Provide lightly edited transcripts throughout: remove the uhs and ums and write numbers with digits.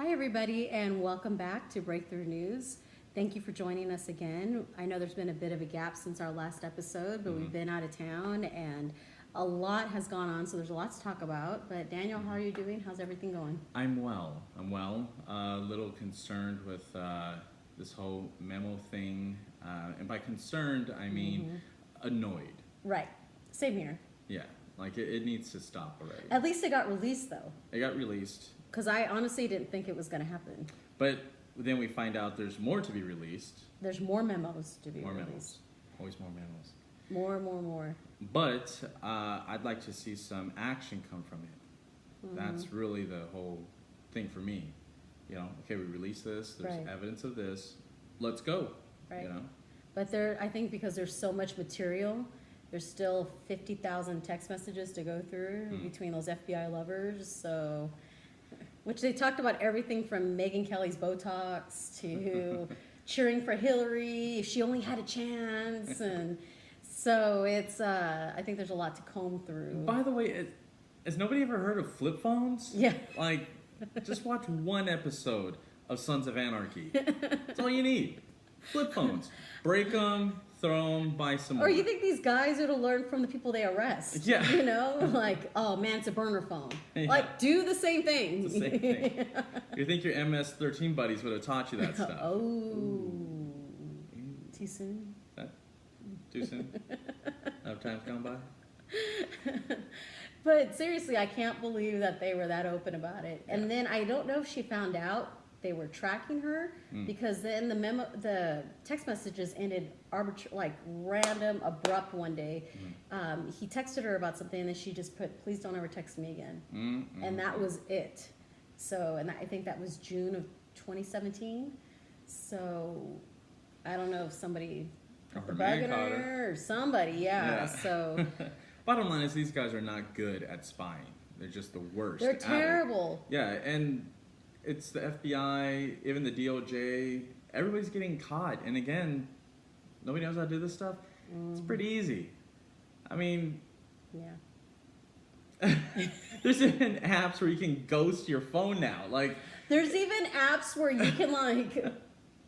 Hi, everybody, and welcome back to Breakthrough News. Thank you for joining us again. I know there's been a bit of a gap since our last episode, but we've been out of town and a lot has gone on, so there's a lot to talk about. But Daniel, how are you doing? How's everything going? I'm well. A little concerned with this whole Memo thing. And by concerned, I mean annoyed. Right. Same here. Yeah, like it needs to stop already. At least it got released, though. It got released. Because I honestly didn't think it was going to happen. But then we find out there's more to be released. There's more memos to be More released. memos. Always more memos. More. But I'd like to see some action come from it. That's really the whole thing for me. You know, okay, we release this. There's Right. evidence of this. Let's go. Right. You know. But I think because there's so much material, there's still 50,000 text messages to go through between those FBI lovers. So, which they talked about everything from Megyn Kelly's Botox to cheering for Hillary if she only had a chance, and so it's. I think there's a lot to comb through. By the way, has nobody ever heard of flip phones? Yeah. Like, just watch one episode of Sons of Anarchy. That's all you need. Flip phones. Break them, throw them, buy some more. Or you think these guys are to learn from the people they arrest? Yeah. You know, like, oh man, it's a burner phone. Yeah. Like, do the same thing. It's the same thing. You think your MS-13 buddies would have taught you that stuff? Oh. Ooh. Too soon? That too soon? Enough time's gone by? But seriously, I can't believe that they were that open about it. And then I don't know if she found out they were tracking her because then the text messages ended random, abrupt one day. He texted her about something and then she just put, "Please don't ever text me again." And that was it. So, and I think that was June of 2017. So I don't know if somebody put the bug in her or somebody, yeah. So bottom line is these guys are not good at spying. They're just the worst. they're terrible. Yeah, and it's the FBI, even the DOJ. Everybody's getting caught. And again, nobody knows how to do this stuff. It's pretty easy. I mean, yeah. there's even apps where you can ghost your phone now. Like, there's even apps where you can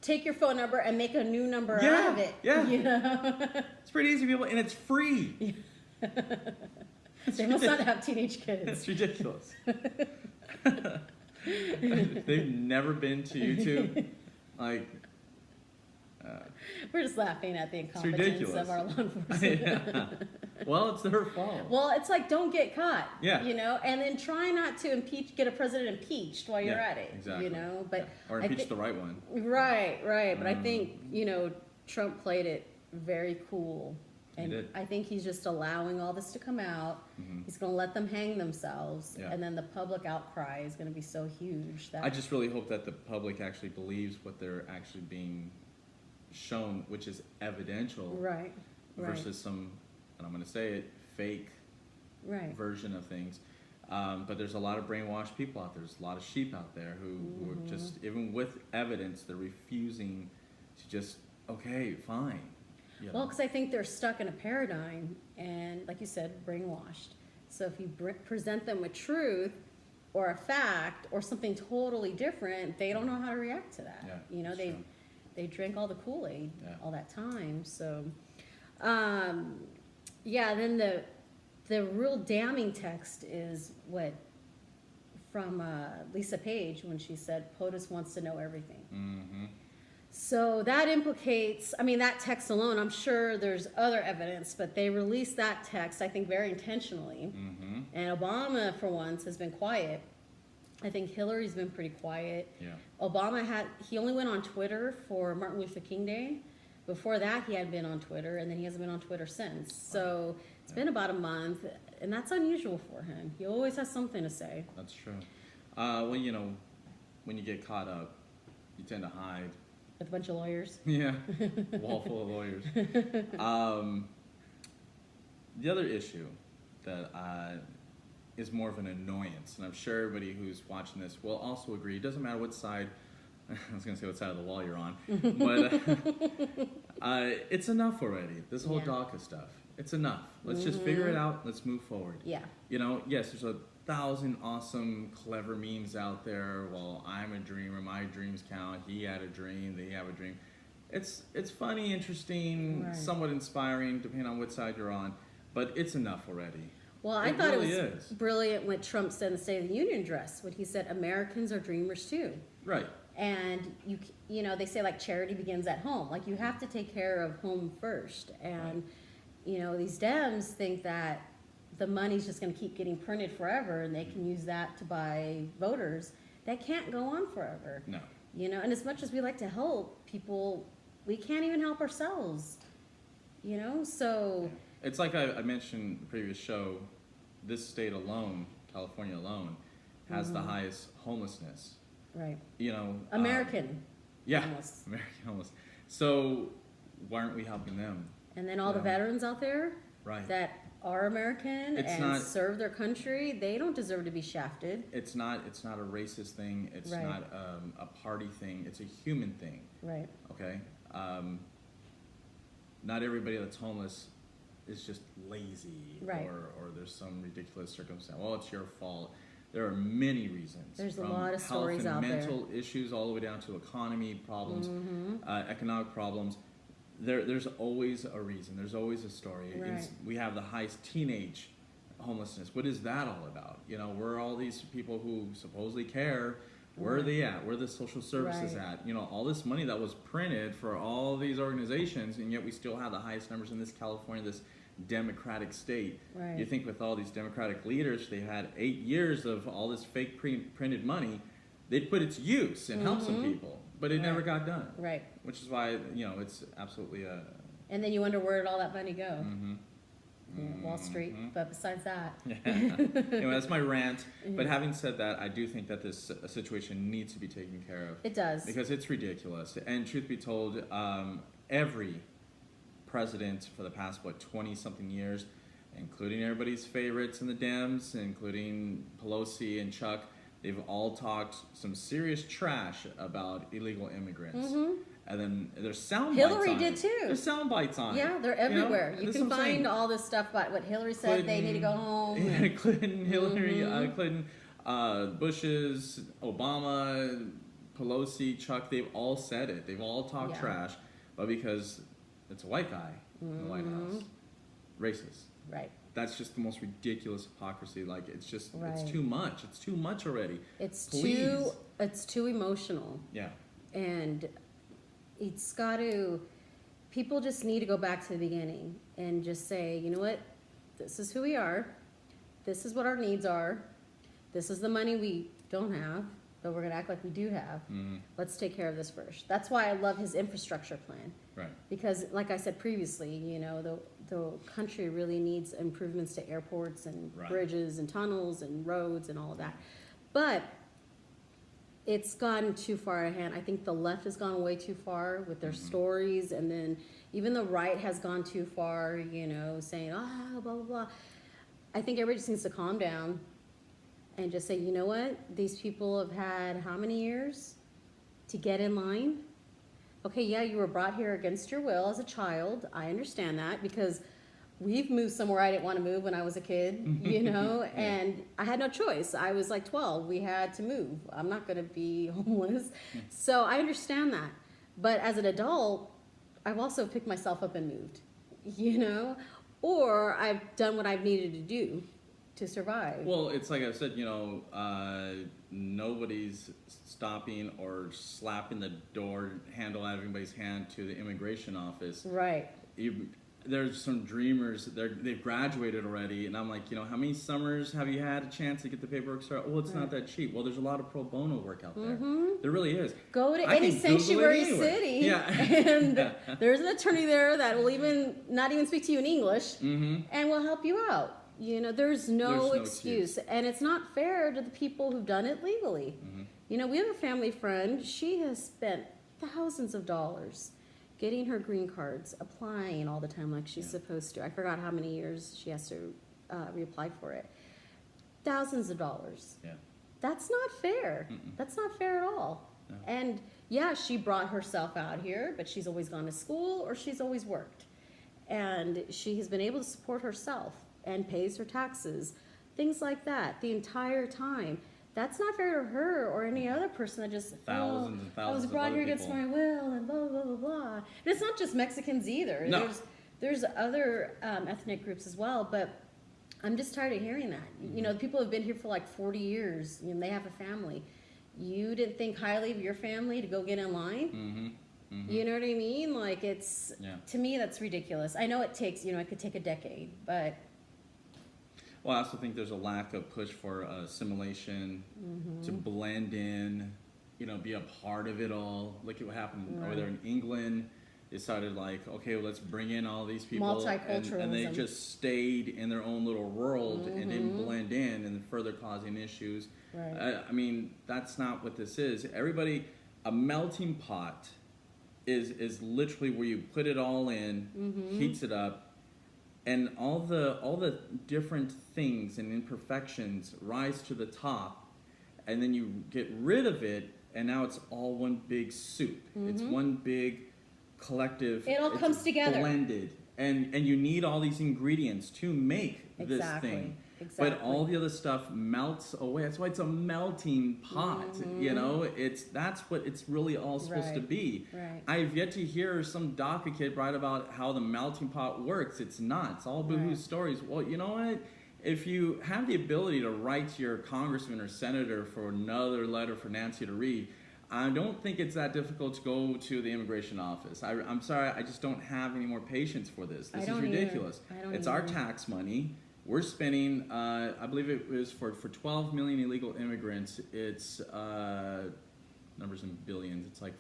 take your phone number and make a new number out of it. Yeah. You know? It's pretty easy, people, and it's free. They must not have teenage kids. It's ridiculous. They've never been to YouTube. Like, we're just laughing at the incompetence of our law enforcement. Yeah. Well, it's their fault. Well, it's like, don't get caught. Yeah. You know, and then try not to get a president impeached while you're at it. Exactly. You know, but or impeach the right one. Right. But I think Trump played it very cool. And I think he's just allowing all this to come out. He's going to let them hang themselves. Yeah. And then the public outcry is going to be so huge. That I just really hope that the public actually believes what they're actually being shown, which is evidential. Right. Versus some, and I'm going to say it, fake version of things. But there's a lot of brainwashed people out there. There's a lot of sheep out there who are just, even with evidence, they're refusing to just, okay, fine. You know? Well, because I think they're stuck in a paradigm and, like you said, brainwashed. So if you present them with truth or a fact or something totally different, they don't know how to react to that. Yeah, they drank all the Kool-Aid all that time. So, then the real damning text is from Lisa Page when she said, POTUS wants to know everything. So that implicates, that text alone, I'm sure there's other evidence, but they released that text, I think, very intentionally. And Obama, for once, has been quiet. I think Hillary's been pretty quiet. Yeah. Obama he only went on Twitter for Martin Luther King Day. Before that, he had been on Twitter, and then he hasn't been on Twitter since. So it's been about a month, and that's unusual for him. He always has something to say. That's true. Well, when you get caught up, you tend to hide. With a bunch of lawyers. Yeah, a wall full of lawyers. The other issue that is more of an annoyance, and I'm sure everybody who's watching this will also agree, it doesn't matter what side, I was going to say what side of the wall you're on, but it's enough already, this whole DACA stuff. It's enough. Let's just figure it out. Let's move forward. Yeah. Yes, there's 1,000 awesome, clever memes out there. Well, I'm a dreamer. My dreams count. He had a dream. They have a dream. It's funny, interesting, Right. somewhat inspiring, depending on which side you're on. But it's enough already. Well, I It thought really it was is. brilliant what Trump said in the State of the Union address when he said Americans are dreamers too. Right. And you know, they say like charity begins at home. Like you have to take care of home first. And you know, these Dems think that the money's just going to keep getting printed forever, and they can use that to buy voters. That can't go on forever. No. You know, and as much as we like to help people, we can't even help ourselves. You know, so It's like I mentioned in the previous show, this state alone, California alone, has the highest homelessness. right, You know, American. yeah, homeless. American homeless. So why aren't we helping them? And then all the Yeah. veterans out there Right. that are American It's and not- serve their country, they don't deserve to be shafted. It's not a racist thing. It's Right. not a party thing. It's a human thing. Right. Okay. Not everybody that's homeless is just lazy, Right. or there's some ridiculous circumstance. Well, it's your fault. There are many reasons. There's a from lot of health stories and out there. mental issues all the way down to economy problems, Mm-hmm. economic problems. There's always a reason. There's always a story. Right. We have the highest teenage homelessness. What is that all about? You know, where are all these people who supposedly care? Where are they at? Where are the social services Right. at? You know, all this money that was printed for all these organizations, and yet we still have the highest numbers in this California, this democratic state. Right. You think with all these democratic leaders, they had 8 years of all this fake printed money, they'd put it to use and help some people, but it never Right. got done. Right. Which is why, you know, it's absolutely a... And then you wonder where did all that money go? Mm-hmm. Wall Street. But besides that, Yeah. Anyway, that's my rant. But having said that, I do think that this situation needs to be taken care of. it does. Because it's ridiculous. And truth be told, every president for the past, 20-something years, including everybody's favorites in the Dems, including Pelosi and Chuck, they've all talked some serious trash about illegal immigrants. And then there's sound bites Hillary on did it. too. There's sound bites on it. Yeah, they're You know? everywhere. You That's can what I'm saying. find all this stuff about what Hillary said. They need to go home. Yeah, and- Clinton, Hillary, Clinton, Bush's, Obama, Pelosi, Chuck, they've all said it. They've all talked Yeah. trash, but because it's a white guy in the White House, racist. Right. That's just the most ridiculous hypocrisy. Like, it's just, it's Right. too much. It's too much already. It's Please. too emotional. Yeah. And it's got to, people just need to go back to the beginning and just say, you know what, this is who we are, this is what our needs are, this is the money we don't have, but we're going to act like we do have. Let's take care of this first. That's why I love his infrastructure plan. Right. Because, like I said previously, you know, the country really needs improvements to airports and Right. bridges and tunnels and roads and all of that. But it's gone too far ahead. I think the left has gone way too far with their stories, and then even the right has gone too far, you know, saying, blah, blah, blah. I think everybody just needs to calm down and just say, you know what? These people have had how many years to get in line? Okay, yeah, you were brought here against your will as a child. I understand that because we've moved somewhere I didn't want to move when I was a kid, you know, and I had no choice. I was like 12. We had to move. I'm not going to be homeless. So I understand that. But as an adult, I've also picked myself up and moved, you know, or I've done what I've needed to do to survive. Well, it's like I said, you know, nobody's stopping or slapping the door handle out of anybody's hand to the immigration office. Right. There's some dreamers, they've graduated already, and I'm like, you know, how many summers have you had a chance to get the paperwork started? Well, it's not that cheap. Well, there's a lot of pro bono work out there. There really is. Go to I any can Google it sanctuary anywhere. city, Yeah. and there's an attorney there that will not even speak to you in English, Mm-hmm. and will help you out. You know, there's no excuse, and it's not fair to the people who've done it legally. You know, we have a family friend. She has spent thousands of dollars getting her green cards, applying all the time like she's supposed to. I forgot how many years she has to reapply for it. Thousands of dollars. Yeah. That's not fair. That's not fair at all. No. And yeah, she brought herself out here, but she's always gone to school or she's always worked. And she has been able to support herself and pays her taxes. things like that the entire time. That's not fair to her or any other person that just Thousands and I was thousands of brought other here against people. my will and blah blah blah blah. And it's not just Mexicans either. No. There's other ethnic groups as well, but I'm just tired of hearing that. You know, people have been here for like 40 years and they have a family. You didn't think highly of your family to go get in line? You know what I mean? Like to me, that's ridiculous. I know it takes, it could take a decade, but. Well, I also think there's a lack of push for assimilation, to blend in, be a part of it all. Look at what happened over there in England. They started like, okay, well, let's bring in all these people. Multiculturalism. And they just stayed in their own little world and didn't blend in, and further causing issues. Right. I mean, that's not what this is. Everybody, a melting pot is literally where you put it all in, heats it up, and all the different things and imperfections rise to the top, and then you get rid of it, and now it's all one big soup. It's one big collective. It all comes together, blended, and you need all these ingredients to make this thing. Exactly. But all the other stuff melts away. That's why it's a melting pot. That's what it's really all supposed to be. Right. I've yet to hear some DACA kid write about how the melting pot works. It's not. It's all boohoo stories. Well, you know what? If you have the ability to write to your congressman or senator for another letter for Nancy to read, I don't think it's that difficult to go to the immigration office. I'm sorry, I just don't have any more patience for this. This is ridiculous. It's our tax money. We're spending, I believe it was for 12 million illegal immigrants. It's numbers in billions. It's like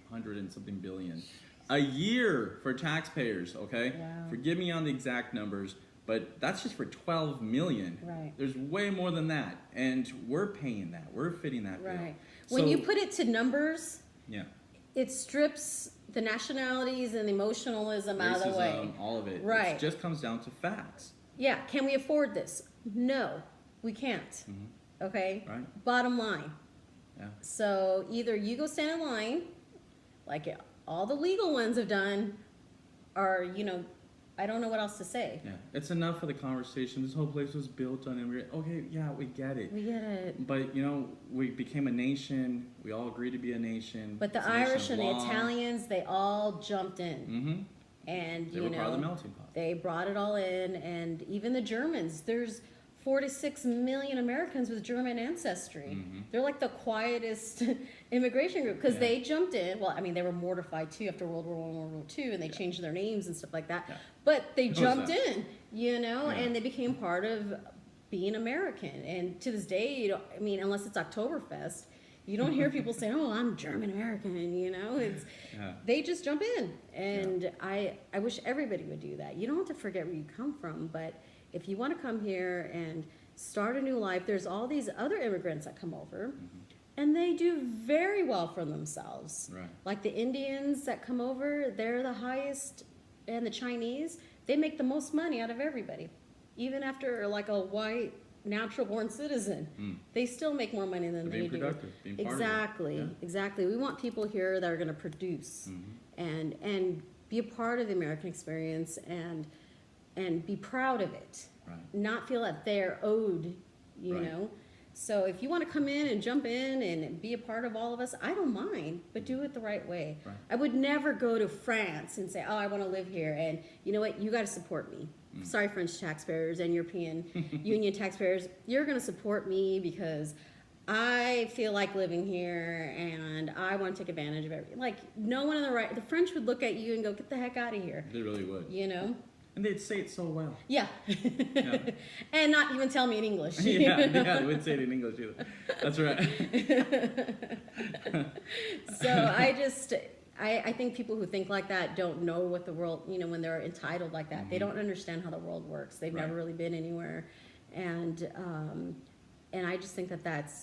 100 and something billion a year for taxpayers. Okay, forgive me on the exact numbers, but that's just for 12 million. Right. There's way more than that, and we're paying that. We're fitting that bill. Right. When you put it to numbers, yeah, it strips the nationalities and the emotionalism out of the way. All of it. Right. It just comes down to facts. Yeah. Can we afford this? No, we can't. Okay. Right. Bottom line. Yeah. So either you go stand in line, like all the legal ones have done, or I don't know what else to say. Yeah, it's enough for the conversation. This whole place was built on immigrant. Okay, yeah, we get it. We get it. But we became a nation. We all agreed to be a nation. But the Irish and the Italians, they all jumped in. And they were part of the melting pot. They brought it all in, and even the Germans. There's 4 to 6 million Americans with German ancestry. They're like the quietest immigration group because they jumped in. Well, I mean, they were mortified too after World War I, World War II, and they changed their names and stuff like that. Yeah. But they jumped in, and they became part of being American. And to this day, unless it's Oktoberfest, you don't hear people saying, "Oh, I'm German American." It's they just jump in, and I wish everybody would do that. You don't have to forget where you come from, but if you want to come here and start a new life, there's all these other immigrants that come over, and they do very well for themselves. Right. Like the Indians that come over, they're the highest, and the Chinese, they make the most money out of everybody. Even after like a white natural-born citizen, they still make more money than they do. Being productive, being part Exactly, of it. Yeah. Exactly. We want people here that are going to produce and be a part of the American experience and be proud of it. Right. Not feel that they're owed, you know. So if you want to come in and jump in and be a part of all of us, I don't mind, but do it the right way. Right. I would never go to France and say, "Oh, I want to live here," and you know what? You got to support me. Sorry, French taxpayers and European Union taxpayers, you're going to support me because I feel like living here and I want to take advantage of everything. Like no one in the French would look at you and go, "Get the heck out of here." They really would. And they'd say it so well. Yeah. And not even tell me in English. yeah, they wouldn't say it in English either. That's right. So I think people who think like that don't know what the world, when they're entitled like that, they don't understand how the world works. They've never really been anywhere. And I just think that's